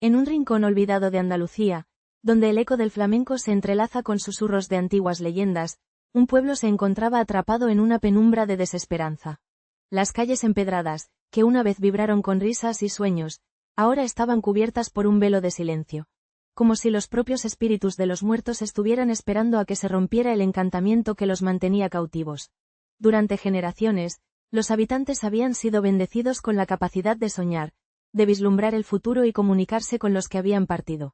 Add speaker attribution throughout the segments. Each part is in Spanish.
Speaker 1: En un rincón olvidado de Andalucía, donde el eco del flamenco se entrelaza con susurros de antiguas leyendas, un pueblo se encontraba atrapado en una penumbra de desesperanza. Las calles empedradas, que una vez vibraron con risas y sueños, ahora estaban cubiertas por un velo de silencio, como si los propios espíritus de los muertos estuvieran esperando a que se rompiera el encantamiento que los mantenía cautivos. Durante generaciones, los habitantes habían sido bendecidos con la capacidad de soñar, de vislumbrar el futuro y comunicarse con los que habían partido.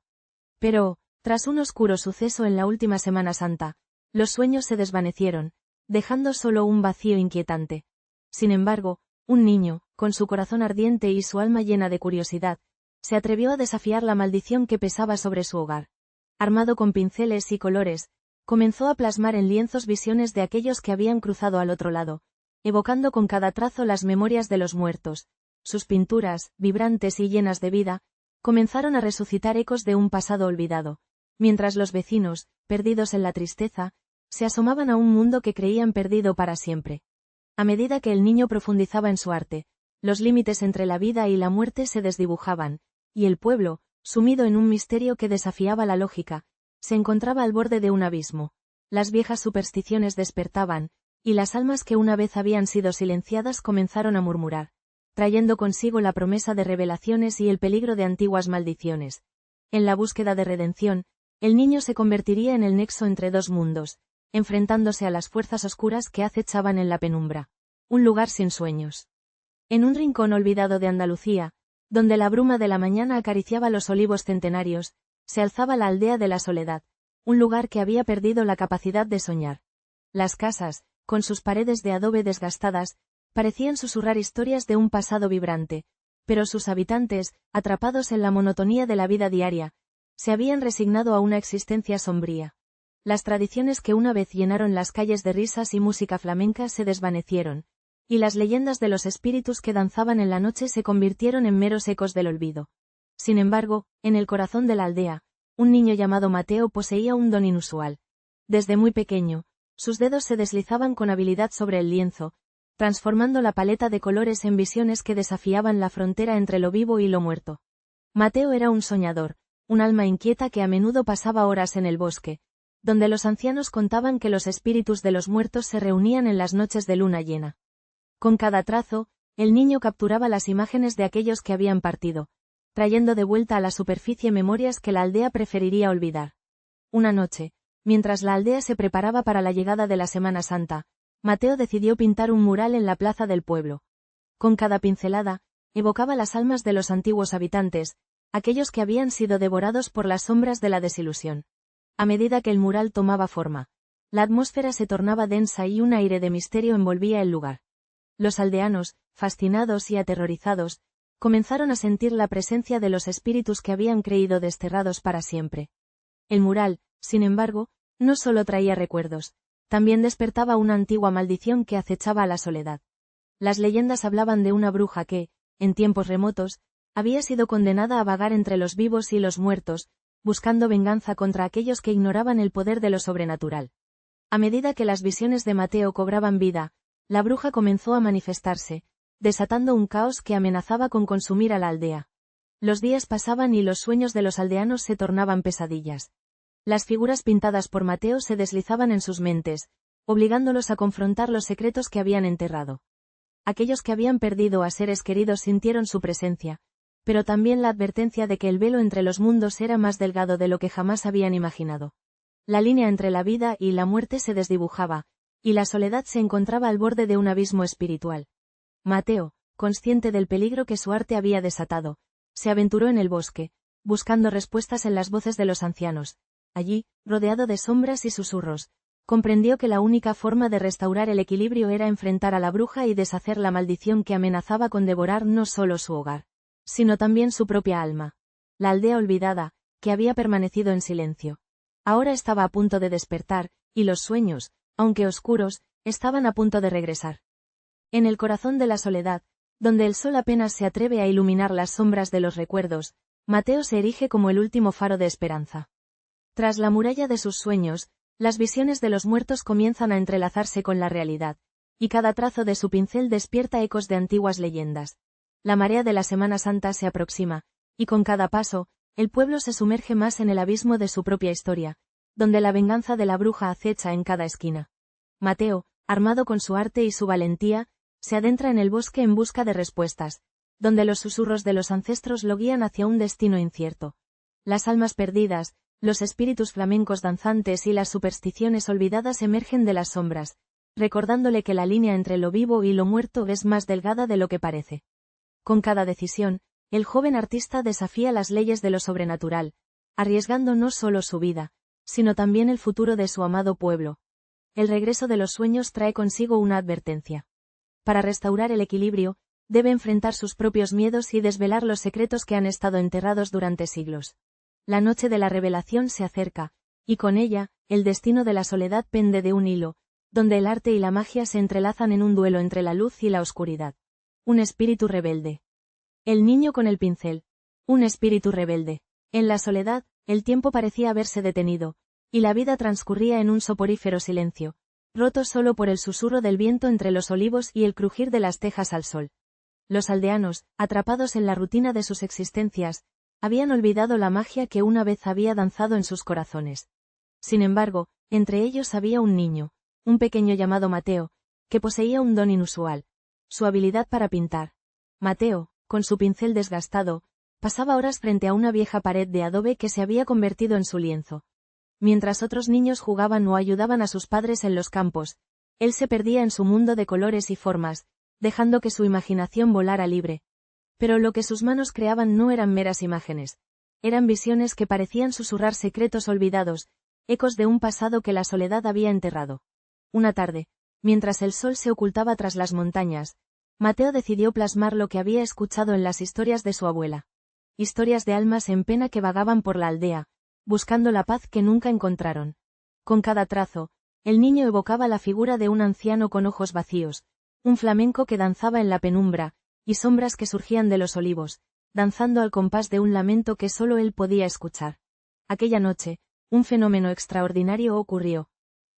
Speaker 1: Pero, tras un oscuro suceso en la última Semana Santa, los sueños se desvanecieron, dejando solo un vacío inquietante. Sin embargo, un niño, con su corazón ardiente y su alma llena de curiosidad, se atrevió a desafiar la maldición que pesaba sobre su hogar. Armado con pinceles y colores, comenzó a plasmar en lienzos visiones de aquellos que habían cruzado al otro lado, evocando con cada trazo las memorias de los muertos. Sus pinturas, vibrantes y llenas de vida, comenzaron a resucitar ecos de un pasado olvidado, mientras los vecinos, perdidos en la tristeza, se asomaban a un mundo que creían perdido para siempre. A medida que el niño profundizaba en su arte, los límites entre la vida y la muerte se desdibujaban, y el pueblo, sumido en un misterio que desafiaba la lógica, se encontraba al borde de un abismo. Las viejas supersticiones despertaban, y las almas que una vez habían sido silenciadas comenzaron a murmurar, trayendo consigo la promesa de revelaciones y el peligro de antiguas maldiciones. En la búsqueda de redención, el niño se convertiría en el nexo entre dos mundos, enfrentándose a las fuerzas oscuras que acechaban en la penumbra. Un lugar sin sueños. En un rincón olvidado de Andalucía, donde la bruma de la mañana acariciaba los olivos centenarios, se alzaba la aldea de la Soledad, un lugar que había perdido la capacidad de soñar. Las casas, con sus paredes de adobe desgastadas, parecían susurrar historias de un pasado vibrante, pero sus habitantes, atrapados en la monotonía de la vida diaria, se habían resignado a una existencia sombría. Las tradiciones que una vez llenaron las calles de risas y música flamenca se desvanecieron, y las leyendas de los espíritus que danzaban en la noche se convirtieron en meros ecos del olvido. Sin embargo, en el corazón de la aldea, un niño llamado Mateo poseía un don inusual. Desde muy pequeño, sus dedos se deslizaban con habilidad sobre el lienzo, transformando la paleta de colores en visiones que desafiaban la frontera entre lo vivo y lo muerto. Mateo era un soñador, un alma inquieta que a menudo pasaba horas en el bosque, donde los ancianos contaban que los espíritus de los muertos se reunían en las noches de luna llena. Con cada trazo, el niño capturaba las imágenes de aquellos que habían partido, trayendo de vuelta a la superficie memorias que la aldea preferiría olvidar. Una noche, mientras la aldea se preparaba para la llegada de la Semana Santa, Mateo decidió pintar un mural en la plaza del pueblo. Con cada pincelada, evocaba las almas de los antiguos habitantes, aquellos que habían sido devorados por las sombras de la desilusión. A medida que el mural tomaba forma, la atmósfera se tornaba densa y un aire de misterio envolvía el lugar. Los aldeanos, fascinados y aterrorizados, comenzaron a sentir la presencia de los espíritus que habían creído desterrados para siempre. El mural, sin embargo, no solo traía recuerdos, también despertaba una antigua maldición que acechaba a la Soledad. Las leyendas hablaban de una bruja que, en tiempos remotos, había sido condenada a vagar entre los vivos y los muertos, buscando venganza contra aquellos que ignoraban el poder de lo sobrenatural. A medida que las visiones de Mateo cobraban vida, la bruja comenzó a manifestarse, desatando un caos que amenazaba con consumir a la aldea. Los días pasaban y los sueños de los aldeanos se tornaban pesadillas. Las figuras pintadas por Mateo se deslizaban en sus mentes, obligándolos a confrontar los secretos que habían enterrado. Aquellos que habían perdido a seres queridos sintieron su presencia, pero también la advertencia de que el velo entre los mundos era más delgado de lo que jamás habían imaginado. La línea entre la vida y la muerte se desdibujaba, y la Soledad se encontraba al borde de un abismo espiritual. Mateo, consciente del peligro que su arte había desatado, se aventuró en el bosque, buscando respuestas en las voces de los ancianos. Allí, rodeado de sombras y susurros, comprendió que la única forma de restaurar el equilibrio era enfrentar a la bruja y deshacer la maldición que amenazaba con devorar no solo su hogar, sino también su propia alma. La aldea olvidada, que había permanecido en silencio, ahora estaba a punto de despertar, y los sueños, aunque oscuros, estaban a punto de regresar. En el corazón de la Soledad, donde el sol apenas se atreve a iluminar las sombras de los recuerdos, Mateo se erige como el último faro de esperanza. Tras la muralla de sus sueños, las visiones de los muertos comienzan a entrelazarse con la realidad, y cada trazo de su pincel despierta ecos de antiguas leyendas. La marea de la Semana Santa se aproxima, y con cada paso, El pueblo se sumerge más en el abismo de su propia historia, donde la venganza de la bruja acecha en cada esquina. Mateo, armado con su arte y su valentía, se adentra en el bosque en busca de respuestas, donde los susurros de los ancestros lo guían hacia un destino incierto. Las almas perdidas, los espíritus flamencos danzantes y las supersticiones olvidadas emergen de las sombras, recordándole que la línea entre lo vivo y lo muerto es más delgada de lo que parece. Con cada decisión, el joven artista desafía las leyes de lo sobrenatural, arriesgando no solo su vida, sino también el futuro de su amado pueblo. El regreso de los sueños trae consigo una advertencia. Para restaurar el equilibrio, debe enfrentar sus propios miedos y desvelar los secretos que han estado enterrados durante siglos. La noche de la revelación se acerca, y con ella, el destino de la soledad pende de un hilo, donde el arte y la magia se entrelazan en un duelo entre la luz y la oscuridad. Un espíritu rebelde. El niño con el pincel. Un espíritu rebelde. En la soledad, el tiempo parecía haberse detenido, y la vida transcurría en un soporífero silencio, roto solo por el susurro del viento entre los olivos y el crujir de las tejas al sol. Los aldeanos, atrapados en la rutina de sus existencias, habían olvidado la magia que una vez había danzado en sus corazones. Sin embargo, entre ellos había un niño, un pequeño llamado Mateo, que poseía un don inusual: su habilidad para pintar. Mateo, con su pincel desgastado, pasaba horas frente a una vieja pared de adobe que se había convertido en su lienzo. Mientras otros niños jugaban o ayudaban a sus padres en los campos, él se perdía en su mundo de colores y formas, dejando que su imaginación volara libre. Pero lo que sus manos creaban no eran meras imágenes. Eran visiones que parecían susurrar secretos olvidados, ecos de un pasado que la soledad había enterrado. Una tarde, mientras el sol se ocultaba tras las montañas, Mateo decidió plasmar lo que había escuchado en las historias de su abuela. Historias de almas en pena que vagaban por la aldea, buscando la paz que nunca encontraron. Con cada trazo, el niño evocaba la figura de un anciano con ojos vacíos, un flamenco que danzaba en la penumbra, y sombras que surgían de los olivos, danzando al compás de un lamento que solo él podía escuchar. Aquella noche, un fenómeno extraordinario ocurrió.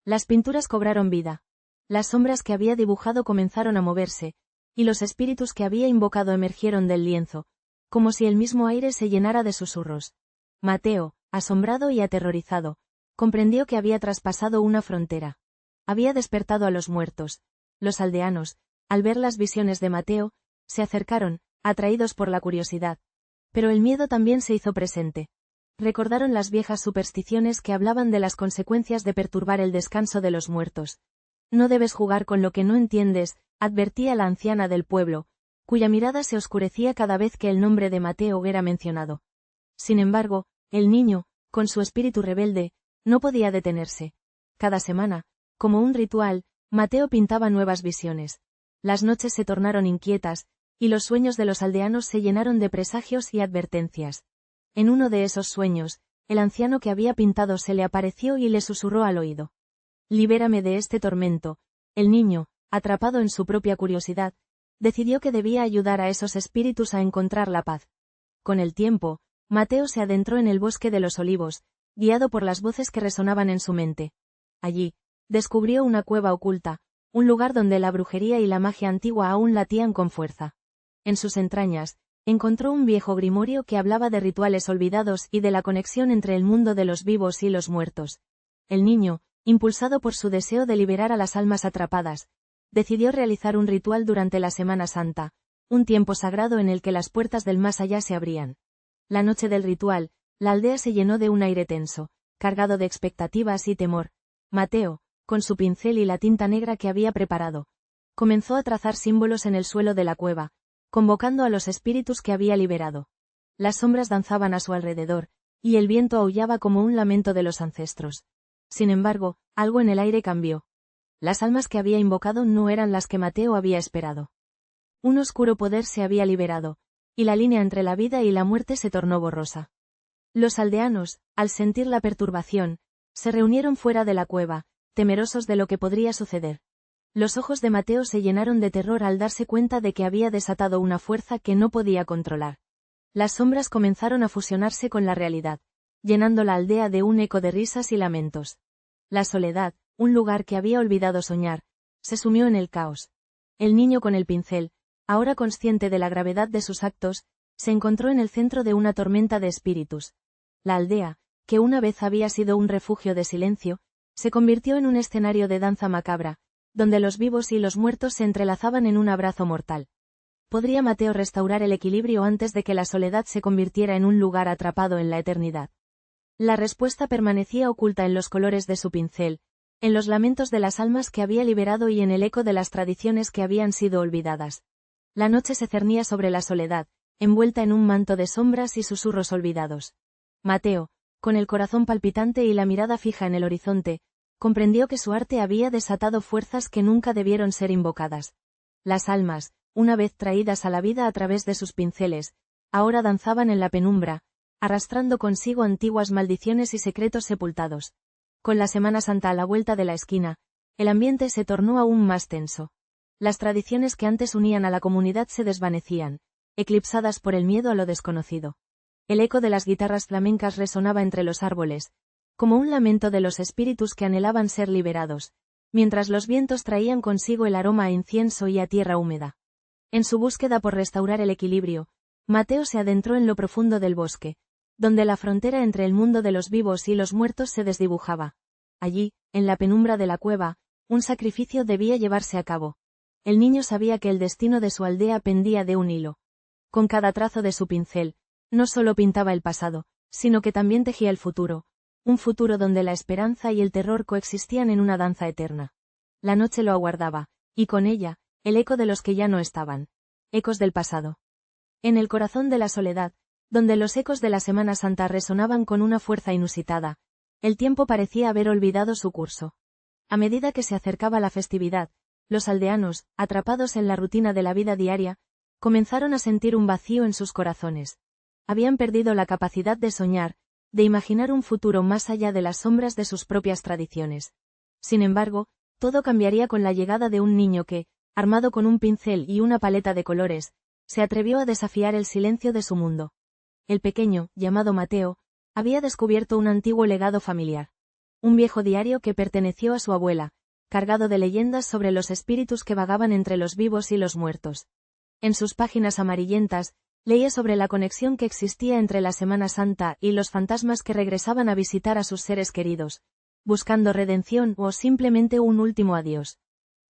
Speaker 1: Las pinturas cobraron vida. Las sombras que había dibujado comenzaron a moverse, y los espíritus que había invocado emergieron del lienzo, como si el mismo aire se llenara de susurros. Mateo, asombrado y aterrorizado, comprendió que había traspasado una frontera. Había despertado a los muertos. Los aldeanos, al ver las visiones de Mateo, se acercaron, atraídos por la curiosidad. Pero el miedo también se hizo presente. Recordaron las viejas supersticiones que hablaban de las consecuencias de perturbar el descanso de los muertos. No debes jugar con lo que no entiendes, advertía la anciana del pueblo, cuya mirada se oscurecía cada vez que el nombre de Mateo era mencionado. Sin embargo, el niño, con su espíritu rebelde, no podía detenerse. Cada semana, como un ritual, Mateo pintaba nuevas visiones. Las noches se tornaron inquietas, y los sueños de los aldeanos se llenaron de presagios y advertencias. En uno de esos sueños, el anciano que había pintado se le apareció y le susurró al oído: «Libérame de este tormento». El niño, atrapado en su propia curiosidad, decidió que debía ayudar a esos espíritus a encontrar la paz. Con el tiempo, Mateo se adentró en el bosque de los olivos, guiado por las voces que resonaban en su mente. Allí, descubrió una cueva oculta, un lugar donde la brujería y la magia antigua aún latían con fuerza. En sus entrañas, encontró un viejo grimorio que hablaba de rituales olvidados y de la conexión entre el mundo de los vivos y los muertos. El niño, impulsado por su deseo de liberar a las almas atrapadas, decidió realizar un ritual durante la Semana Santa, un tiempo sagrado en el que las puertas del más allá se abrían. La noche del ritual, la aldea se llenó de un aire tenso, cargado de expectativas y temor. Mateo, con su pincel y la tinta negra que había preparado, comenzó a trazar símbolos en el suelo de la cueva, convocando a los espíritus que había liberado. Las sombras danzaban a su alrededor, y el viento aullaba como un lamento de los ancestros. Sin embargo, algo en el aire cambió. Las almas que había invocado no eran las que Mateo había esperado. Un oscuro poder se había liberado, y la línea entre la vida y la muerte se tornó borrosa. Los aldeanos, al sentir la perturbación, se reunieron fuera de la cueva, temerosos de lo que podría suceder. Los ojos de Mateo se llenaron de terror al darse cuenta de que había desatado una fuerza que no podía controlar. Las sombras comenzaron a fusionarse con la realidad, llenando la aldea de un eco de risas y lamentos. La soledad, un lugar que había olvidado soñar, se sumió en el caos. El niño con el pincel, ahora consciente de la gravedad de sus actos, Se encontró en el centro de una tormenta de espíritus. La aldea, que una vez había sido un refugio de silencio, se convirtió en un escenario de danza macabra, donde los vivos y los muertos se entrelazaban en un abrazo mortal. ¿Podría Mateo restaurar el equilibrio antes de que la soledad se convirtiera en un lugar atrapado en la eternidad? La respuesta permanecía oculta en los colores de su pincel, en los lamentos de las almas que había liberado y en el eco de las tradiciones que habían sido olvidadas. La noche se cernía sobre la soledad, envuelta en un manto de sombras y susurros olvidados. Mateo, con el corazón palpitante y la mirada fija en el horizonte, comprendió que su arte había desatado fuerzas que nunca debieron ser invocadas. Las almas, una vez traídas a la vida a través de sus pinceles, ahora danzaban en la penumbra, arrastrando consigo antiguas maldiciones y secretos sepultados. Con la Semana Santa a la vuelta de la esquina, el ambiente se tornó aún más tenso. Las tradiciones que antes unían a la comunidad se desvanecían, eclipsadas por el miedo a lo desconocido. El eco de las guitarras flamencas resonaba entre los árboles, como un lamento de los espíritus que anhelaban ser liberados, mientras los vientos traían consigo el aroma a incienso y a tierra húmeda. En su búsqueda por restaurar el equilibrio, Mateo se adentró en lo profundo del bosque, donde la frontera entre el mundo de los vivos y los muertos se desdibujaba. Allí, en la penumbra de la cueva, un sacrificio debía llevarse a cabo. El niño sabía que el destino de su aldea pendía de un hilo. Con cada trazo de su pincel, no solo pintaba el pasado, sino que también tejía el futuro, un futuro donde la esperanza y el terror coexistían en una danza eterna. La noche lo aguardaba, y con ella, el eco de los que ya no estaban. Ecos del pasado. En el corazón de la soledad, donde los ecos de la Semana Santa resonaban con una fuerza inusitada, el tiempo parecía haber olvidado su curso. A medida que se acercaba la festividad, los aldeanos, atrapados en la rutina de la vida diaria, comenzaron a sentir un vacío en sus corazones. Habían perdido la capacidad de soñar, de imaginar un futuro más allá de las sombras de sus propias tradiciones. Sin embargo, todo cambiaría con la llegada de un niño que, armado con un pincel y una paleta de colores, se atrevió a desafiar el silencio de su mundo. El pequeño, llamado Mateo, había descubierto un antiguo legado familiar. Un viejo diario que perteneció a su abuela, cargado de leyendas sobre los espíritus que vagaban entre los vivos y los muertos. En sus páginas amarillentas, leía sobre la conexión que existía entre la Semana Santa y los fantasmas que regresaban a visitar a sus seres queridos, buscando redención o simplemente un último adiós.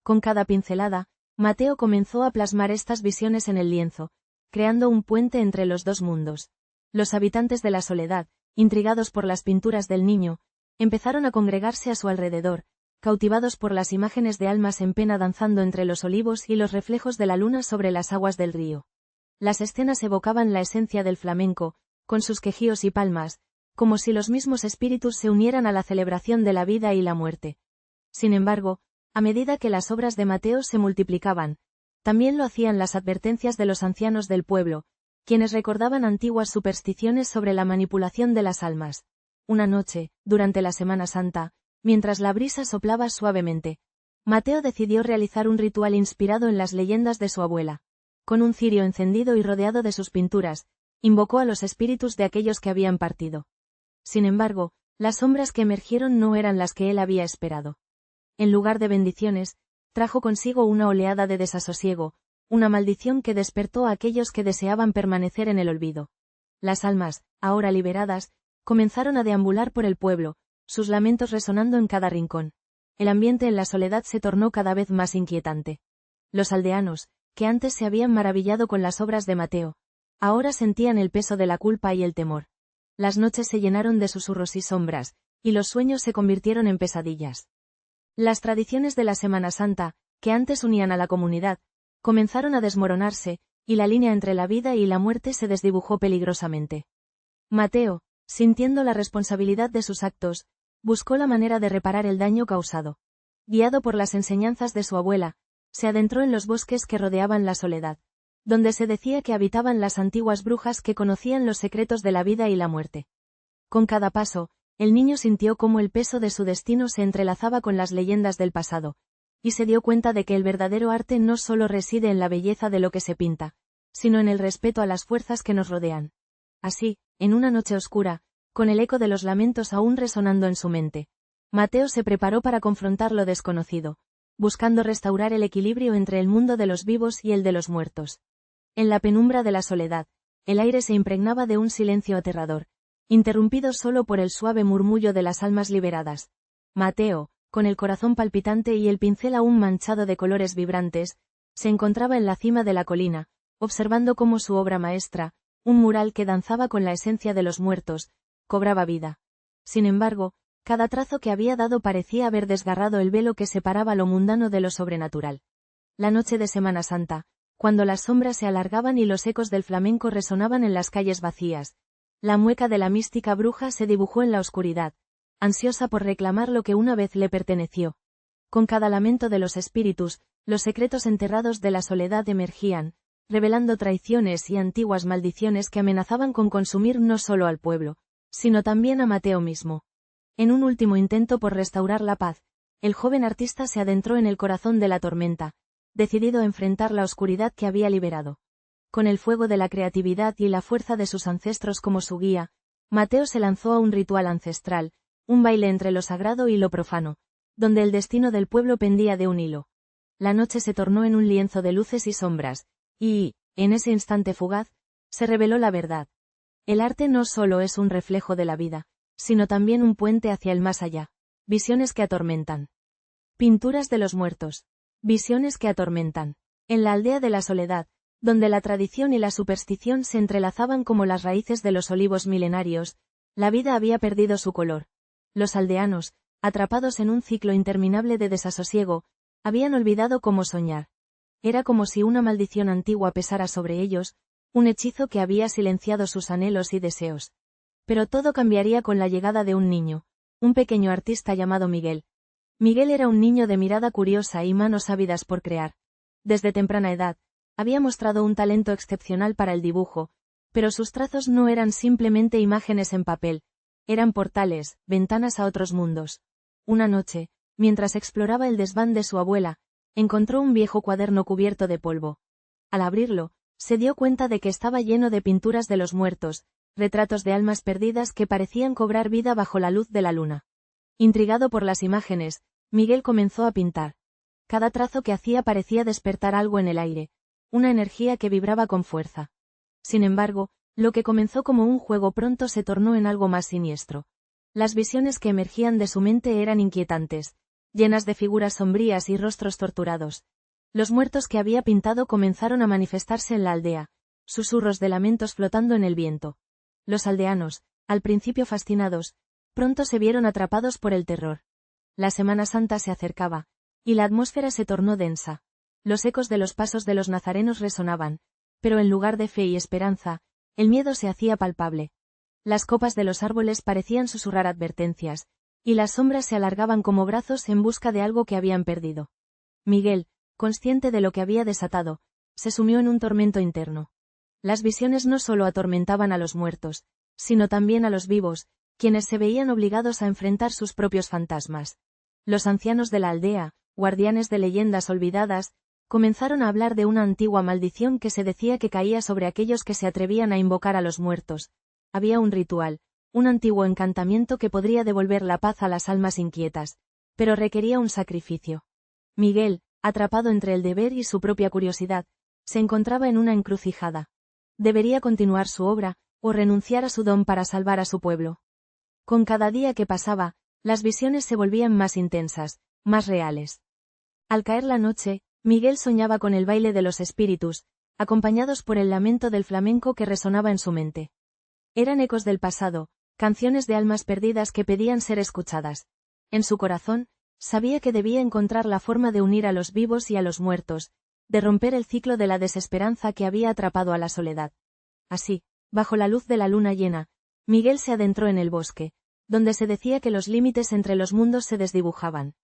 Speaker 1: Con cada pincelada, Mateo comenzó a plasmar estas visiones en el lienzo, creando un puente entre los dos mundos. Los habitantes de la soledad, intrigados por las pinturas del niño, empezaron a congregarse a su alrededor, cautivados por las imágenes de almas en pena danzando entre los olivos y los reflejos de la luna sobre las aguas del río. Las escenas evocaban la esencia del flamenco, con sus quejíos y palmas, como si los mismos espíritus se unieran a la celebración de la vida y la muerte. Sin embargo, a medida que las obras de Mateo se multiplicaban, también lo hacían las advertencias de los ancianos del pueblo, quienes recordaban antiguas supersticiones sobre la manipulación de las almas. Una noche, durante la Semana Santa, mientras la brisa soplaba suavemente, Mateo decidió realizar un ritual inspirado en las leyendas de su abuela. Con un cirio encendido y rodeado de sus pinturas, invocó a los espíritus de aquellos que habían partido. Sin embargo, las sombras que emergieron no eran las que él había esperado. En lugar de bendiciones, trajo consigo una oleada de desasosiego, una maldición que despertó a aquellos que deseaban permanecer en el olvido. Las almas, ahora liberadas, comenzaron a deambular por el pueblo, sus lamentos resonando en cada rincón. El ambiente en la soledad se tornó cada vez más inquietante. Los aldeanos, que antes se habían maravillado con las obras de Mateo, ahora sentían el peso de la culpa y el temor. Las noches se llenaron de susurros y sombras, y los sueños se convirtieron en pesadillas. Las tradiciones de la Semana Santa, que antes unían a la comunidad, comenzaron a desmoronarse, y la línea entre la vida y la muerte se desdibujó peligrosamente. Mateo, sintiendo la responsabilidad de sus actos, buscó la manera de reparar el daño causado. Guiado por las enseñanzas de su abuela, se adentró en los bosques que rodeaban la soledad, donde se decía que habitaban las antiguas brujas que conocían los secretos de la vida y la muerte. Con cada paso, el niño sintió cómo el peso de su destino se entrelazaba con las leyendas del pasado, y se dio cuenta de que el verdadero arte no solo reside en la belleza de lo que se pinta, sino en el respeto a las fuerzas que nos rodean. Así, en una noche oscura, con el eco de los lamentos aún resonando en su mente, Mateo se preparó para confrontar lo desconocido, buscando restaurar el equilibrio entre el mundo de los vivos y el de los muertos. En la penumbra de la soledad, El aire se impregnaba de un silencio aterrador, interrumpido solo por el suave murmullo de las almas liberadas. Mateo, con el corazón palpitante y el pincel aún manchado de colores vibrantes, se encontraba en la cima de la colina, observando cómo su obra maestra, un mural que danzaba con la esencia de los muertos, cobraba vida. Sin embargo, cada trazo que había dado parecía haber desgarrado el velo que separaba lo mundano de lo sobrenatural. La noche de Semana Santa, cuando las sombras se alargaban y los ecos del flamenco resonaban en las calles vacías, la mueca de la mística bruja se dibujó en la oscuridad, ansiosa por reclamar lo que una vez le perteneció. Con cada lamento de los espíritus, los secretos enterrados de la soledad emergían, revelando traiciones y antiguas maldiciones que amenazaban con consumir no solo al pueblo, sino también a Mateo mismo. En un último intento por restaurar la paz, el joven artista se adentró en el corazón de la tormenta, decidido a enfrentar la oscuridad que había liberado. Con el fuego de la creatividad y la fuerza de sus ancestros como su guía, Mateo se lanzó a un ritual ancestral, un baile entre lo sagrado y lo profano, donde el destino del pueblo pendía de un hilo. La noche se tornó en un lienzo de luces y sombras, y, en ese instante fugaz, se reveló la verdad. El arte no solo es un reflejo de la vida, sino también un puente hacia el más allá. Visiones que atormentan. Pinturas de los muertos. Visiones que atormentan. En la aldea de la soledad, donde la tradición y la superstición se entrelazaban como las raíces de los olivos milenarios, la vida había perdido su color. Los aldeanos, atrapados en un ciclo interminable de desasosiego, habían olvidado cómo soñar. Era como si una maldición antigua pesara sobre ellos, un hechizo que había silenciado sus anhelos y deseos. Pero todo cambiaría con la llegada de un niño, un pequeño artista llamado Miguel. Miguel era un niño de mirada curiosa y manos ávidas por crear. Desde temprana edad, había mostrado un talento excepcional para el dibujo, pero sus trazos no eran simplemente imágenes en papel, eran portales, ventanas a otros mundos. Una noche, mientras exploraba el desván de su abuela, encontró un viejo cuaderno cubierto de polvo. Al abrirlo, se dio cuenta de que estaba lleno de pinturas de los muertos, retratos de almas perdidas que parecían cobrar vida bajo la luz de la luna. Intrigado por las imágenes, Miguel comenzó a pintar. Cada trazo que hacía parecía despertar algo en el aire, una energía que vibraba con fuerza. Sin embargo, lo que comenzó como un juego pronto se tornó en algo más siniestro. Las visiones que emergían de su mente eran inquietantes, llenas de figuras sombrías y rostros torturados. Los muertos que había pintado comenzaron a manifestarse en la aldea, susurros de lamentos flotando en el viento. Los aldeanos, al principio fascinados, pronto se vieron atrapados por el terror. La Semana Santa se acercaba, y la atmósfera se tornó densa. Los ecos de los pasos de los nazarenos resonaban, pero en lugar de fe y esperanza, el miedo se hacía palpable. Las copas de los árboles parecían susurrar advertencias, y las sombras se alargaban como brazos en busca de algo que habían perdido. Miguel, consciente de lo que había desatado, se sumió en un tormento interno. Las visiones no solo atormentaban a los muertos, sino también a los vivos, quienes se veían obligados a enfrentar sus propios fantasmas. Los ancianos de la aldea, guardianes de leyendas olvidadas, comenzaron a hablar de una antigua maldición que se decía que caía sobre aquellos que se atrevían a invocar a los muertos. Había un ritual, un antiguo encantamiento que podría devolver la paz a las almas inquietas, pero requería un sacrificio. Miguel, atrapado entre el deber y su propia curiosidad, se encontraba en una encrucijada. Debería continuar su obra, o renunciar a su don para salvar a su pueblo. Con cada día que pasaba, las visiones se volvían más intensas, más reales. Al caer la noche, Miguel soñaba con el baile de los espíritus, acompañados por el lamento del flamenco que resonaba en su mente. Eran ecos del pasado, canciones de almas perdidas que pedían ser escuchadas. En su corazón, sabía que debía encontrar la forma de unir a los vivos y a los muertos, de romper el ciclo de la desesperanza que había atrapado a la soledad. Así, bajo la luz de la luna llena, Miguel se adentró en el bosque, donde se decía que los límites entre los mundos se desdibujaban.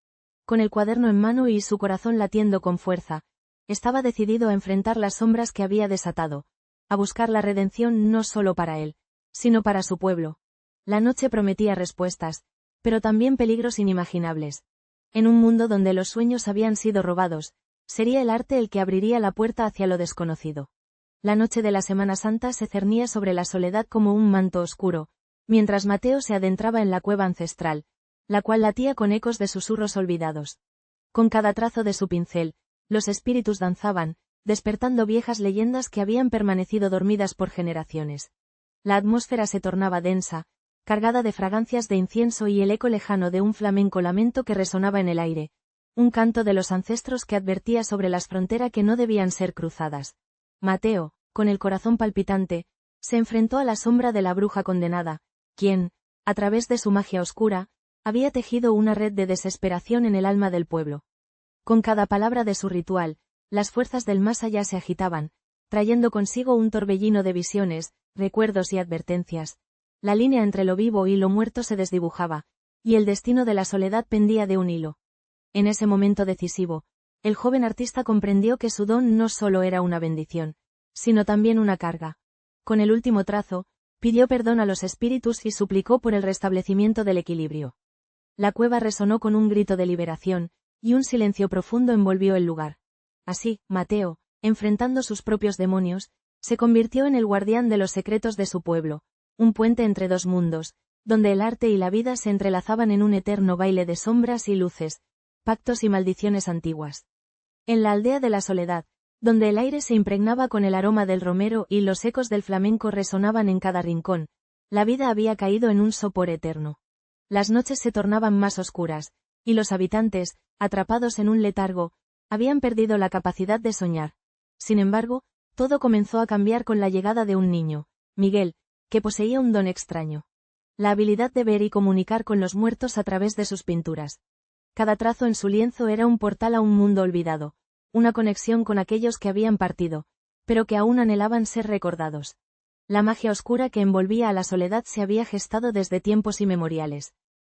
Speaker 1: Con el cuaderno en mano y su corazón latiendo con fuerza, estaba decidido a enfrentar las sombras que había desatado, a buscar la redención no solo para él, sino para su pueblo. La noche prometía respuestas, pero también peligros inimaginables. En un mundo donde los sueños habían sido robados, sería el arte el que abriría la puerta hacia lo desconocido. La noche de la Semana Santa se cernía sobre la soledad como un manto oscuro, mientras Mateo se adentraba en la cueva ancestral, la cual latía con ecos de susurros olvidados. Con cada trazo de su pincel, los espíritus danzaban, despertando viejas leyendas que habían permanecido dormidas por generaciones. La atmósfera se tornaba densa, cargada de fragancias de incienso y el eco lejano de un flamenco lamento que resonaba en el aire, un canto de los ancestros que advertía sobre las fronteras que no debían ser cruzadas. Mateo, con el corazón palpitante, se enfrentó a la sombra de la bruja condenada, quien, a través de su magia oscura, había tejido una red de desesperación en el alma del pueblo. Con cada palabra de su ritual, las fuerzas del más allá se agitaban, trayendo consigo un torbellino de visiones, recuerdos y advertencias. La línea entre lo vivo y lo muerto se desdibujaba, y el destino de la soledad pendía de un hilo. En ese momento decisivo, el joven artista comprendió que su don no solo era una bendición, sino también una carga. Con el último trazo, pidió perdón a los espíritus y suplicó por el restablecimiento del equilibrio. La cueva resonó con un grito de liberación, y un silencio profundo envolvió el lugar. Así, Mateo, enfrentando sus propios demonios, se convirtió en el guardián de los secretos de su pueblo, un puente entre dos mundos, donde el arte y la vida se entrelazaban en un eterno baile de sombras y luces, pactos y maldiciones antiguas. En la aldea de la soledad, donde el aire se impregnaba con el aroma del romero y los ecos del flamenco resonaban en cada rincón, la vida había caído en un sopor eterno. Las noches se tornaban más oscuras, y los habitantes, atrapados en un letargo, habían perdido la capacidad de soñar. Sin embargo, todo comenzó a cambiar con la llegada de un niño, Miguel, que poseía un don extraño. La habilidad de ver y comunicar con los muertos a través de sus pinturas. Cada trazo en su lienzo era un portal a un mundo olvidado, una conexión con aquellos que habían partido, pero que aún anhelaban ser recordados. La magia oscura que envolvía a la soledad se había gestado desde tiempos inmemoriales.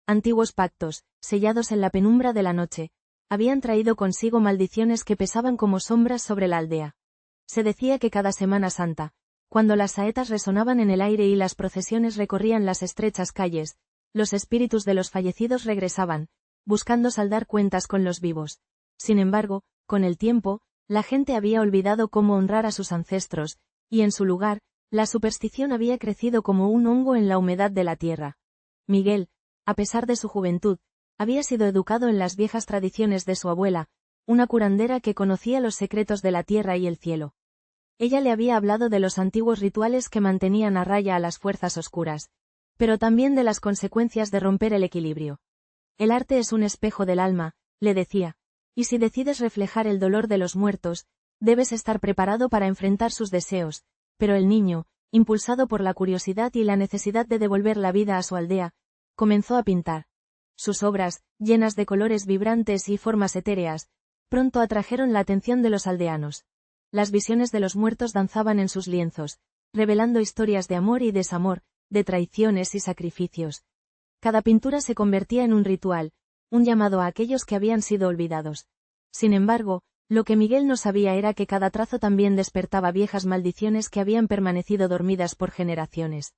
Speaker 1: Antiguos pactos, sellados en la penumbra de la noche, habían traído consigo maldiciones que pesaban como sombras sobre la aldea. Se decía que cada Semana Santa, cuando las saetas resonaban en el aire y las procesiones recorrían las estrechas calles, los espíritus de los fallecidos regresaban, buscando saldar cuentas con los vivos. Sin embargo, con el tiempo, la gente había olvidado cómo honrar a sus ancestros, y en su lugar, la superstición había crecido como un hongo en la humedad de la tierra. Miguel, a pesar de su juventud, había sido educado en las viejas tradiciones de su abuela, una curandera que conocía los secretos de la tierra y el cielo. Ella le había hablado de los antiguos rituales que mantenían a raya a las fuerzas oscuras, pero también de las consecuencias de romper el equilibrio. El arte es un espejo del alma, le decía, y si decides reflejar el dolor de los muertos, debes estar preparado para enfrentar sus deseos, pero el niño, impulsado por la curiosidad y la necesidad de devolver la vida a su aldea, comenzó a pintar. Sus obras, llenas de colores vibrantes y formas etéreas, pronto atrajeron la atención de los aldeanos. Las visiones de los muertos danzaban en sus lienzos, revelando historias de amor y desamor, de traiciones y sacrificios. Cada pintura se convertía en un ritual, un llamado a aquellos que habían sido olvidados. Sin embargo, lo que Miguel no sabía era que cada trazo también despertaba viejas maldiciones que habían permanecido dormidas por generaciones.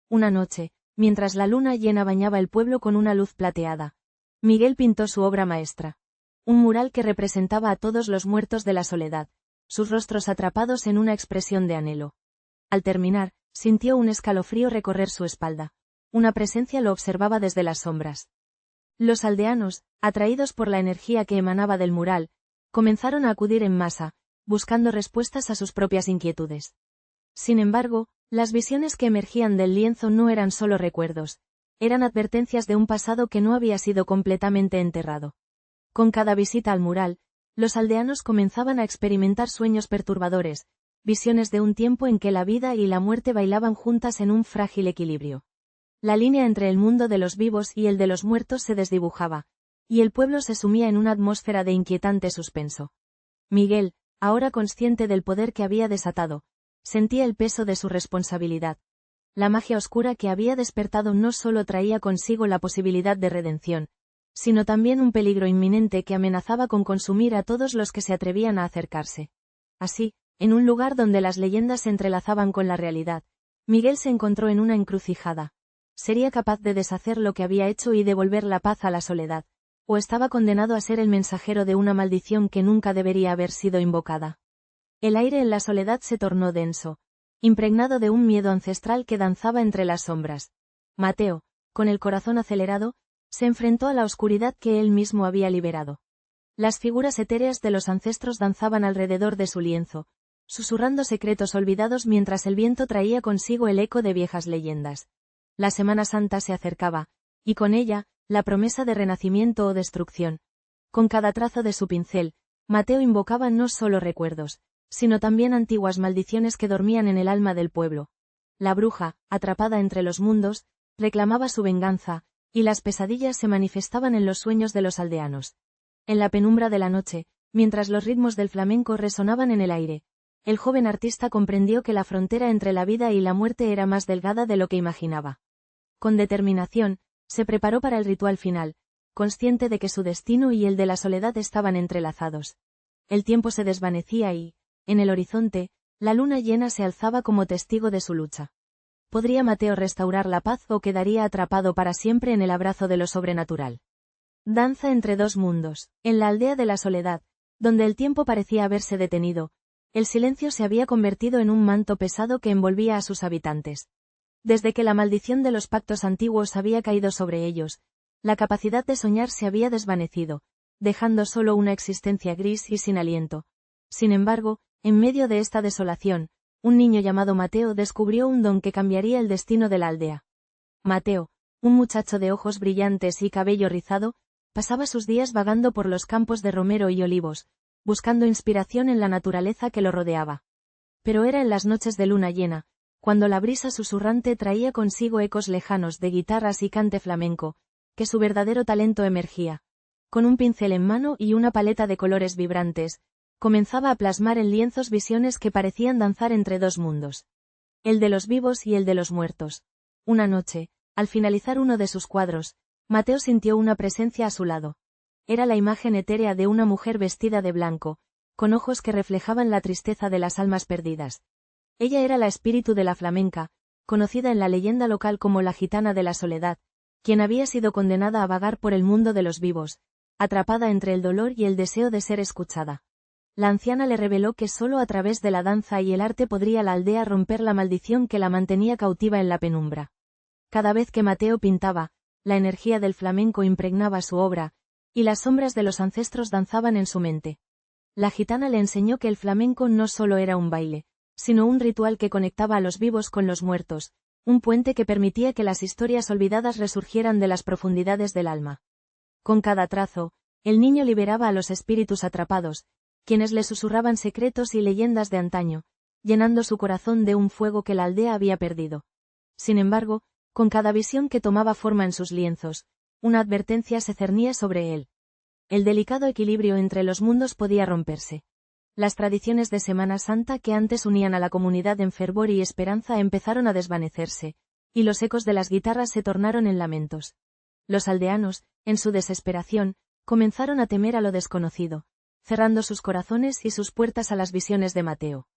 Speaker 1: Una noche, mientras la luna llena bañaba el pueblo con una luz plateada, Miguel pintó su obra maestra. Un mural que representaba a todos los muertos de la soledad, sus rostros atrapados en una expresión de anhelo. Al terminar, sintió un escalofrío recorrer su espalda. Una presencia lo observaba desde las sombras. Los aldeanos, atraídos por la energía que emanaba del mural, comenzaron a acudir en masa, buscando respuestas a sus propias inquietudes. Sin embargo, las visiones que emergían del lienzo no eran solo recuerdos, eran advertencias de un pasado que no había sido completamente enterrado. Con cada visita al mural, los aldeanos comenzaban a experimentar sueños perturbadores, visiones de un tiempo en que la vida y la muerte bailaban juntas en un frágil equilibrio. La línea entre el mundo de los vivos y el de los muertos se desdibujaba, y el pueblo se sumía en una atmósfera de inquietante suspenso. Miguel, ahora consciente del poder que había desatado, sentía el peso de su responsabilidad. La magia oscura que había despertado no solo traía consigo la posibilidad de redención, sino también un peligro inminente que amenazaba con consumir a todos los que se atrevían a acercarse. Así, en un lugar donde las leyendas se entrelazaban con la realidad, Miguel se encontró en una encrucijada. ¿Sería capaz de deshacer lo que había hecho y devolver la paz a la soledad? ¿O estaba condenado a ser el mensajero de una maldición que nunca debería haber sido invocada? El aire en la soledad se tornó denso, impregnado de un miedo ancestral que danzaba entre las sombras. Mateo, con el corazón acelerado, se enfrentó a la oscuridad que él mismo había liberado. Las figuras etéreas de los ancestros danzaban alrededor de su lienzo, susurrando secretos olvidados mientras el viento traía consigo el eco de viejas leyendas. La Semana Santa se acercaba, y con ella, la promesa de renacimiento o destrucción. Con cada trazo de su pincel, Mateo invocaba no solo recuerdos, sino también antiguas maldiciones que dormían en el alma del pueblo. La bruja, atrapada entre los mundos, reclamaba su venganza, y las pesadillas se manifestaban en los sueños de los aldeanos. En la penumbra de la noche, mientras los ritmos del flamenco resonaban en el aire, el joven artista comprendió que la frontera entre la vida y la muerte era más delgada de lo que imaginaba. Con determinación, se preparó para el ritual final, consciente de que su destino y el de la soledad estaban entrelazados. El tiempo se desvanecía y, en el horizonte, la luna llena se alzaba como testigo de su lucha. ¿Podría Mateo restaurar la paz o quedaría atrapado para siempre en el abrazo de lo sobrenatural? Danza entre dos mundos. En la aldea de la soledad, donde el tiempo parecía haberse detenido, el silencio se había convertido en un manto pesado que envolvía a sus habitantes. Desde que la maldición de los pactos antiguos había caído sobre ellos, la capacidad de soñar se había desvanecido, dejando solo una existencia gris y sin aliento. Sin embargo, en medio de esta desolación, un niño llamado Mateo descubrió un don que cambiaría el destino de la aldea. Mateo, un muchacho de ojos brillantes y cabello rizado, pasaba sus días vagando por los campos de romero y olivos, buscando inspiración en la naturaleza que lo rodeaba. Pero era en las noches de luna llena, cuando la brisa susurrante traía consigo ecos lejanos de guitarras y cante flamenco, que su verdadero talento emergía. Con un pincel en mano y una paleta de colores vibrantes, comenzaba a plasmar en lienzos visiones que parecían danzar entre dos mundos. El de los vivos y el de los muertos. Una noche, al finalizar uno de sus cuadros, Mateo sintió una presencia a su lado. Era la imagen etérea de una mujer vestida de blanco, con ojos que reflejaban la tristeza de las almas perdidas. Ella era la espíritu de la flamenca, conocida en la leyenda local como la gitana de la soledad, quien había sido condenada a vagar por el mundo de los vivos, atrapada entre el dolor y el deseo de ser escuchada. La anciana le reveló que solo a través de la danza y el arte podría la aldea romper la maldición que la mantenía cautiva en la penumbra. Cada vez que Mateo pintaba, la energía del flamenco impregnaba su obra, y las sombras de los ancestros danzaban en su mente. La gitana le enseñó que el flamenco no solo era un baile, sino un ritual que conectaba a los vivos con los muertos, un puente que permitía que las historias olvidadas resurgieran de las profundidades del alma. Con cada trazo, el niño liberaba a los espíritus atrapados, quienes le susurraban secretos y leyendas de antaño, llenando su corazón de un fuego que la aldea había perdido. Sin embargo, con cada visión que tomaba forma en sus lienzos, una advertencia se cernía sobre él. El delicado equilibrio entre los mundos podía romperse. Las tradiciones de Semana Santa que antes unían a la comunidad en fervor y esperanza empezaron a desvanecerse, y los ecos de las guitarras se tornaron en lamentos. Los aldeanos, en su desesperación, comenzaron a temer a lo desconocido, cerrando sus corazones y sus puertas a las visiones de Mateo.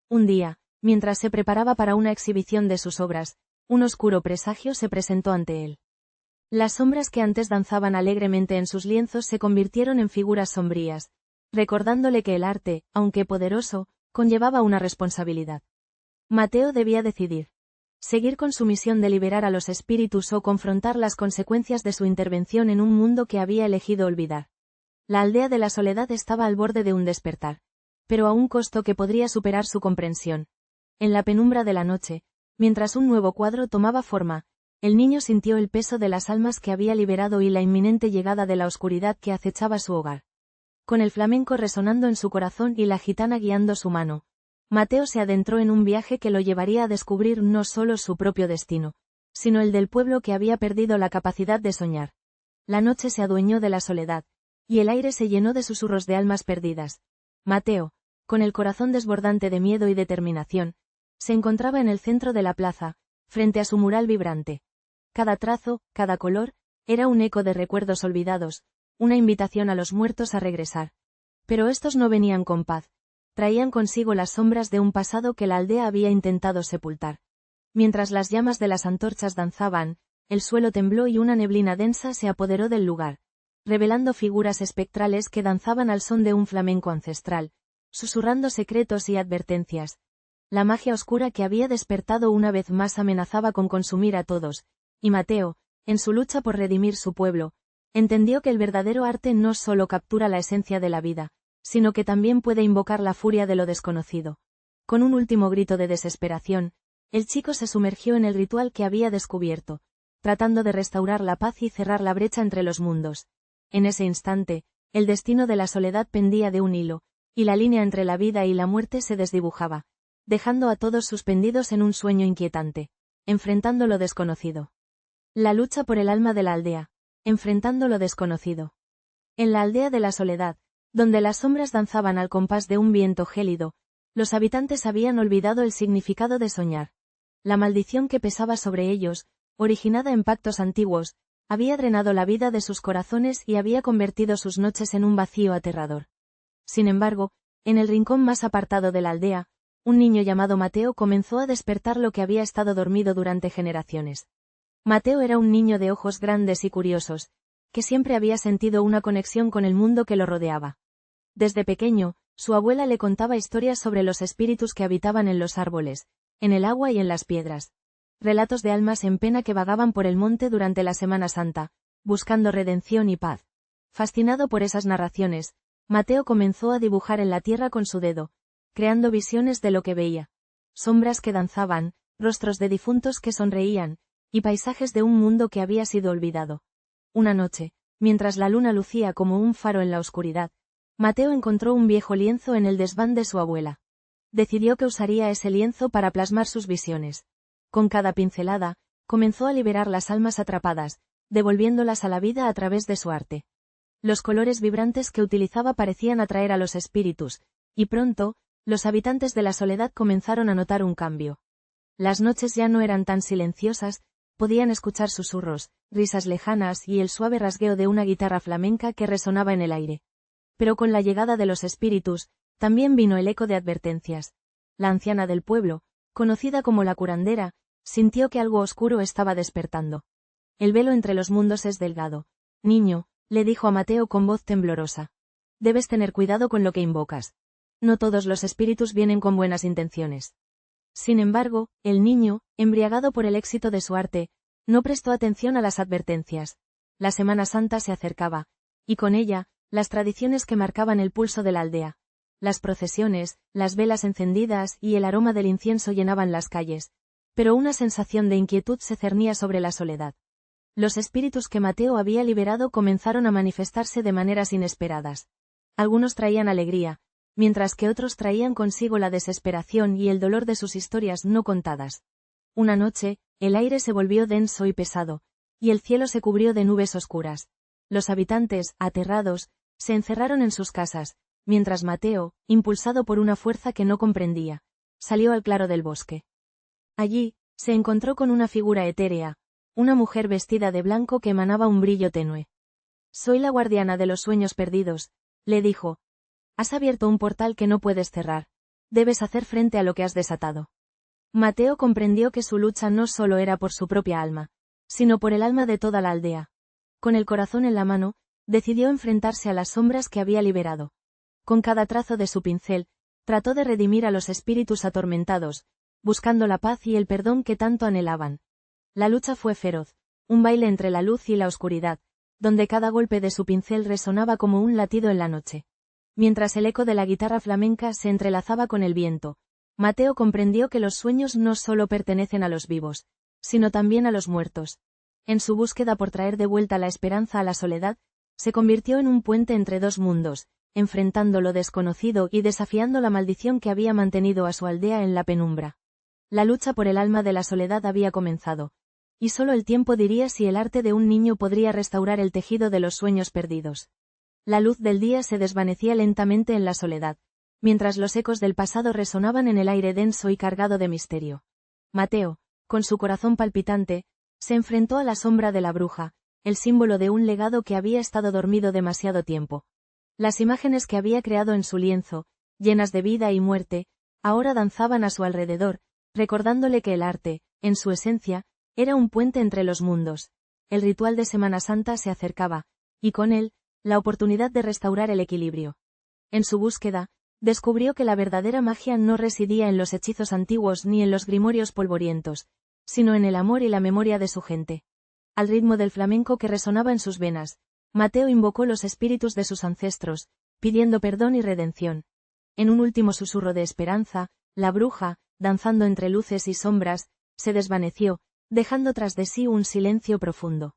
Speaker 1: Un día, mientras se preparaba para una exhibición de sus obras, un oscuro presagio se presentó ante él. Las sombras que antes danzaban alegremente en sus lienzos se convirtieron en figuras sombrías, recordándole que el arte, aunque poderoso, conllevaba una responsabilidad. Mateo debía decidir. Seguir con su misión de liberar a los espíritus o confrontar las consecuencias de su intervención en un mundo que había elegido olvidar. La aldea de la soledad estaba al borde de un despertar, pero a un costo que podría superar su comprensión. En la penumbra de la noche, mientras un nuevo cuadro tomaba forma, el niño sintió el peso de las almas que había liberado y la inminente llegada de la oscuridad que acechaba su hogar. Con el flamenco resonando en su corazón y la gitana guiando su mano, Mateo se adentró en un viaje que lo llevaría a descubrir no solo su propio destino, sino el del pueblo que había perdido la capacidad de soñar. La noche se adueñó de la soledad, y el aire se llenó de susurros de almas perdidas. Mateo, con el corazón desbordante de miedo y determinación, se encontraba en el centro de la plaza, frente a su mural vibrante. Cada trazo, cada color, era un eco de recuerdos olvidados, una invitación a los muertos a regresar. Pero estos no venían con paz. Traían consigo las sombras de un pasado que la aldea había intentado sepultar. Mientras las llamas de las antorchas danzaban, el suelo tembló y una neblina densa se apoderó del lugar, revelando figuras espectrales que danzaban al son de un flamenco ancestral, susurrando secretos y advertencias. La magia oscura que había despertado una vez más amenazaba con consumir a todos, y Mateo, en su lucha por redimir su pueblo, Entendió que el verdadero arte no solo captura la esencia de la vida, sino que también puede invocar la furia de lo desconocido. Con un último grito de desesperación, el chico se sumergió en el ritual que había descubierto, tratando de restaurar la paz y cerrar la brecha entre los mundos. En ese instante, el destino de la soledad pendía de un hilo, y la línea entre la vida y la muerte se desdibujaba, dejando a todos suspendidos en un sueño inquietante, enfrentando lo desconocido. La lucha por el alma de la aldea, enfrentando lo desconocido. En la aldea de la soledad, donde las sombras danzaban al compás de un viento gélido, los habitantes habían olvidado el significado de soñar. La maldición que pesaba sobre ellos, originada en pactos antiguos, había drenado la vida de sus corazones y había convertido sus noches en un vacío aterrador. Sin embargo, en el rincón más apartado de la aldea, un niño llamado Mateo comenzó a despertar lo que había estado dormido durante generaciones. Mateo era un niño de ojos grandes y curiosos, que siempre había sentido una conexión con el mundo que lo rodeaba. Desde pequeño, su abuela le contaba historias sobre los espíritus que habitaban en los árboles, en el agua y en las piedras. Relatos de almas en pena que vagaban por el monte durante la Semana Santa, buscando redención y paz. Fascinado por esas narraciones, Mateo comenzó a dibujar en la tierra con su dedo, creando visiones de lo que veía. Sombras que danzaban, rostros de difuntos que sonreían, y paisajes de un mundo que había sido olvidado. Una noche, mientras la luna lucía como un faro en la oscuridad, Mateo encontró un viejo lienzo en el desván de su abuela. Decidió que usaría ese lienzo para plasmar sus visiones. Con cada pincelada, comenzó a liberar las almas atrapadas, devolviéndolas a la vida a través de su arte. Los colores vibrantes que utilizaba parecían atraer a los espíritus, y pronto, los habitantes de la soledad comenzaron a notar un cambio. Las noches ya no eran tan silenciosas, podían escuchar susurros, risas lejanas y el suave rasgueo de una guitarra flamenca que resonaba en el aire. Pero con la llegada de los espíritus, también vino el eco de advertencias. La anciana del pueblo, conocida como la curandera, sintió que algo oscuro estaba despertando. El velo entre los mundos es delgado. Niño, le dijo a Mateo con voz temblorosa. Debes tener cuidado con lo que invocas. No todos los espíritus vienen con buenas intenciones. Sin embargo, el niño, embriagado por el éxito de su arte, no prestó atención a las advertencias. La Semana Santa se acercaba, y con ella, las tradiciones que marcaban el pulso de la aldea. Las procesiones, las velas encendidas y el aroma del incienso llenaban las calles, pero una sensación de inquietud se cernía sobre la soledad. Los espíritus que Mateo había liberado comenzaron a manifestarse de maneras inesperadas. Algunos traían alegría, mientras que otros traían consigo la desesperación y el dolor de sus historias no contadas. Una noche, el aire se volvió denso y pesado, y el cielo se cubrió de nubes oscuras. Los habitantes, aterrados, se encerraron en sus casas, mientras Mateo, impulsado por una fuerza que no comprendía, salió al claro del bosque. Allí, se encontró con una figura etérea, una mujer vestida de blanco que emanaba un brillo tenue. «Soy la guardiana de los sueños perdidos», le dijo. «Has abierto un portal que no puedes cerrar. Debes hacer frente a lo que has desatado». Mateo comprendió que su lucha no solo era por su propia alma, sino por el alma de toda la aldea. Con el corazón en la mano, decidió enfrentarse a las sombras que había liberado. Con cada trazo de su pincel, trató de redimir a los espíritus atormentados, buscando la paz y el perdón que tanto anhelaban. La lucha fue feroz, un baile entre la luz y la oscuridad, donde cada golpe de su pincel resonaba como un latido en la noche. Mientras el eco de la guitarra flamenca se entrelazaba con el viento, Mateo comprendió que los sueños no solo pertenecen a los vivos, sino también a los muertos. En su búsqueda por traer de vuelta la esperanza a la soledad, se convirtió en un puente entre dos mundos, enfrentando lo desconocido y desafiando la maldición que había mantenido a su aldea en la penumbra. La lucha por el alma de la soledad había comenzado, y solo el tiempo diría si el arte de un niño podría restaurar el tejido de los sueños perdidos. La luz del día se desvanecía lentamente en la soledad, mientras los ecos del pasado resonaban en el aire denso y cargado de misterio. Mateo, con su corazón palpitante, se enfrentó a la sombra de la bruja, el símbolo de un legado que había estado dormido demasiado tiempo. Las imágenes que había creado en su lienzo, llenas de vida y muerte, ahora danzaban a su alrededor, recordándole que el arte, en su esencia, era un puente entre los mundos. El ritual de Semana Santa se acercaba, y con él, la oportunidad de restaurar el equilibrio. En su búsqueda, descubrió que la verdadera magia no residía en los hechizos antiguos ni en los grimorios polvorientos, sino en el amor y la memoria de su gente. Al ritmo del flamenco que resonaba en sus venas, Mateo invocó los espíritus de sus ancestros, pidiendo perdón y redención. En un último susurro de esperanza, la bruja, danzando entre luces y sombras, se desvaneció, dejando tras de sí un silencio profundo.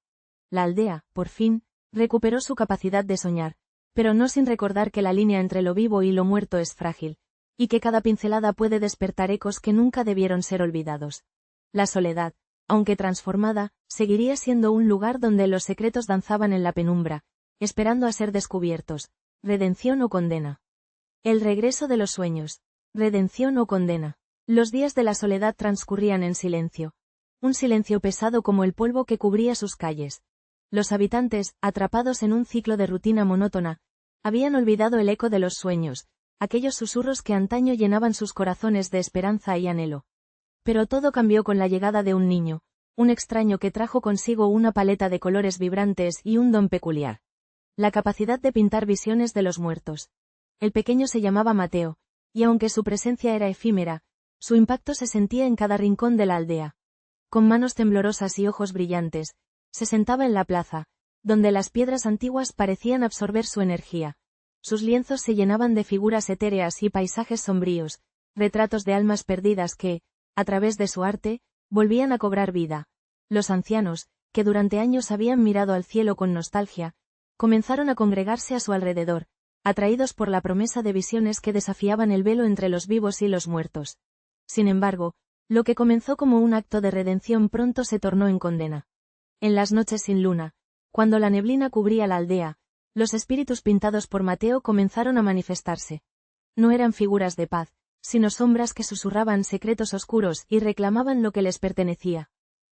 Speaker 1: La aldea, por fin, recuperó su capacidad de soñar, pero no sin recordar que la línea entre lo vivo y lo muerto es frágil, y que cada pincelada puede despertar ecos que nunca debieron ser olvidados. La soledad, aunque transformada, seguiría siendo un lugar donde los secretos danzaban en la penumbra, esperando a ser descubiertos, redención o condena. El regreso de los sueños. Redención o condena. Los días de la soledad transcurrían en silencio. Un silencio pesado como el polvo que cubría sus calles. Los habitantes, atrapados en un ciclo de rutina monótona, habían olvidado el eco de los sueños, aquellos susurros que antaño llenaban sus corazones de esperanza y anhelo. Pero todo cambió con la llegada de un niño, un extraño que trajo consigo una paleta de colores vibrantes y un don peculiar. La capacidad de pintar visiones de los muertos. El pequeño se llamaba Mateo, y aunque su presencia era efímera, su impacto se sentía en cada rincón de la aldea. Con manos temblorosas y ojos brillantes, se sentaba en la plaza, donde las piedras antiguas parecían absorber su energía. Sus lienzos se llenaban de figuras etéreas y paisajes sombríos, retratos de almas perdidas que, a través de su arte, volvían a cobrar vida. Los ancianos, que durante años habían mirado al cielo con nostalgia, comenzaron a congregarse a su alrededor, atraídos por la promesa de visiones que desafiaban el velo entre los vivos y los muertos. Sin embargo, lo que comenzó como un acto de redención pronto se tornó en condena. En las noches sin luna, cuando la neblina cubría la aldea, los espíritus pintados por Mateo comenzaron a manifestarse. No eran figuras de paz, sino sombras que susurraban secretos oscuros y reclamaban lo que les pertenecía.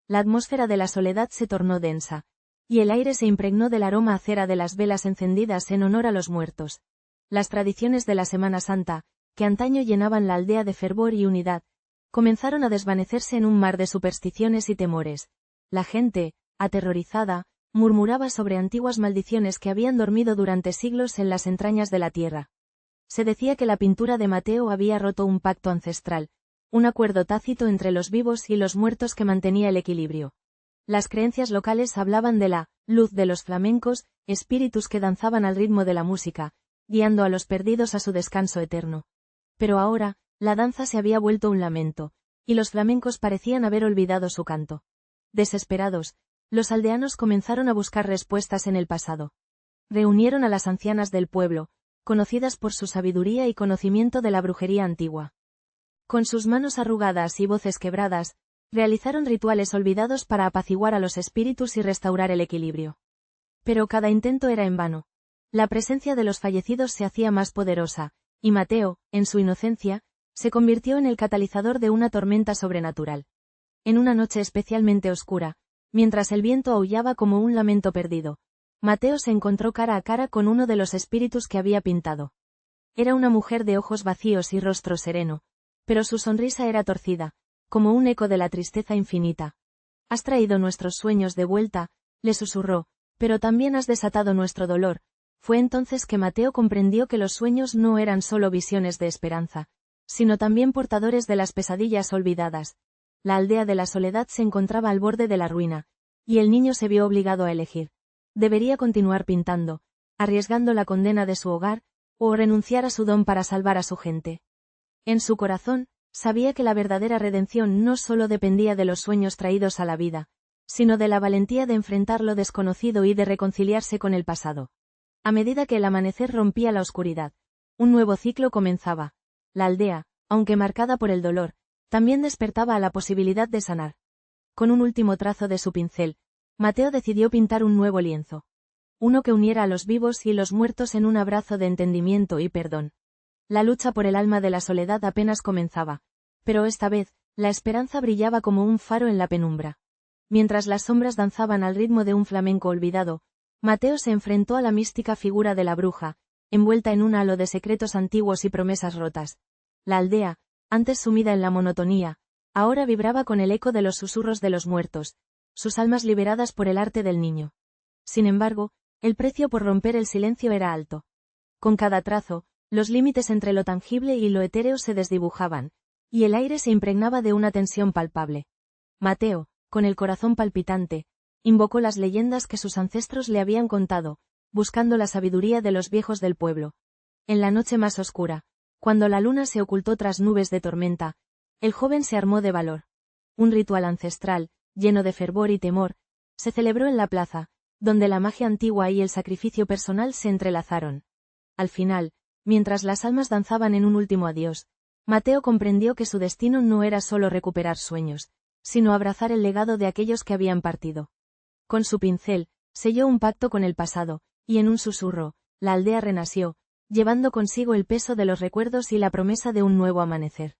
Speaker 1: La atmósfera de la soledad se tornó densa, y el aire se impregnó del aroma a cera de las velas encendidas en honor a los muertos. Las tradiciones de la Semana Santa, que antaño llenaban la aldea de fervor y unidad, comenzaron a desvanecerse en un mar de supersticiones y temores. La gente, aterrorizada, murmuraba sobre antiguas maldiciones que habían dormido durante siglos en las entrañas de la tierra. Se decía que la pintura de Mateo había roto un pacto ancestral, un acuerdo tácito entre los vivos y los muertos que mantenía el equilibrio. Las creencias locales hablaban de la luz de los flamencos, espíritus que danzaban al ritmo de la música, guiando a los perdidos a su descanso eterno. Pero ahora, la danza se había vuelto un lamento, y los flamencos parecían haber olvidado su canto. Desesperados, los aldeanos comenzaron a buscar respuestas en el pasado. Reunieron a las ancianas del pueblo, conocidas por su sabiduría y conocimiento de la brujería antigua. Con sus manos arrugadas y voces quebradas, realizaron rituales olvidados para apaciguar a los espíritus y restaurar el equilibrio. Pero cada intento era en vano. La presencia de los fallecidos se hacía más poderosa, y Mateo, en su inocencia, se convirtió en el catalizador de una tormenta sobrenatural. En una noche especialmente oscura, mientras el viento aullaba como un lamento perdido, Mateo se encontró cara a cara con uno de los espíritus que había pintado. Era una mujer de ojos vacíos y rostro sereno, pero su sonrisa era torcida, como un eco de la tristeza infinita. «Has traído nuestros sueños de vuelta», le susurró, «pero también has desatado nuestro dolor». Fue entonces que Mateo comprendió que los sueños no eran solo visiones de esperanza, sino también portadores de las pesadillas olvidadas. La aldea de la soledad se encontraba al borde de la ruina, y el niño se vio obligado a elegir. Debería continuar pintando, arriesgando la condena de su hogar, o renunciar a su don para salvar a su gente. En su corazón, sabía que la verdadera redención no solo dependía de los sueños traídos a la vida, sino de la valentía de enfrentar lo desconocido y de reconciliarse con el pasado. A medida que el amanecer rompía la oscuridad, un nuevo ciclo comenzaba. La aldea, aunque marcada por el dolor, también despertaba a la posibilidad de sanar. Con un último trazo de su pincel, Mateo decidió pintar un nuevo lienzo. Uno que uniera a los vivos y los muertos en un abrazo de entendimiento y perdón. La lucha por el alma de la soledad apenas comenzaba, pero esta vez, la esperanza brillaba como un faro en la penumbra. Mientras las sombras danzaban al ritmo de un flamenco olvidado, Mateo se enfrentó a la mística figura de la bruja, envuelta en un halo de secretos antiguos y promesas rotas. La aldea, antes sumida en la monotonía, ahora vibraba con el eco de los susurros de los muertos, sus almas liberadas por el arte del niño. Sin embargo, el precio por romper el silencio era alto. Con cada trazo, los límites entre lo tangible y lo etéreo se desdibujaban, y el aire se impregnaba de una tensión palpable. Mateo, con el corazón palpitante, invocó las leyendas que sus ancestros le habían contado, buscando la sabiduría de los viejos del pueblo. En la noche más oscura, cuando la luna se ocultó tras nubes de tormenta, el joven se armó de valor. Un ritual ancestral, lleno de fervor y temor, se celebró en la plaza, donde la magia antigua y el sacrificio personal se entrelazaron. Al final, mientras las almas danzaban en un último adiós, Mateo comprendió que su destino no era solo recuperar sueños, sino abrazar el legado de aquellos que habían partido. Con su pincel, selló un pacto con el pasado, y en un susurro, la aldea renació, llevando consigo el peso de los recuerdos y la promesa de un nuevo amanecer.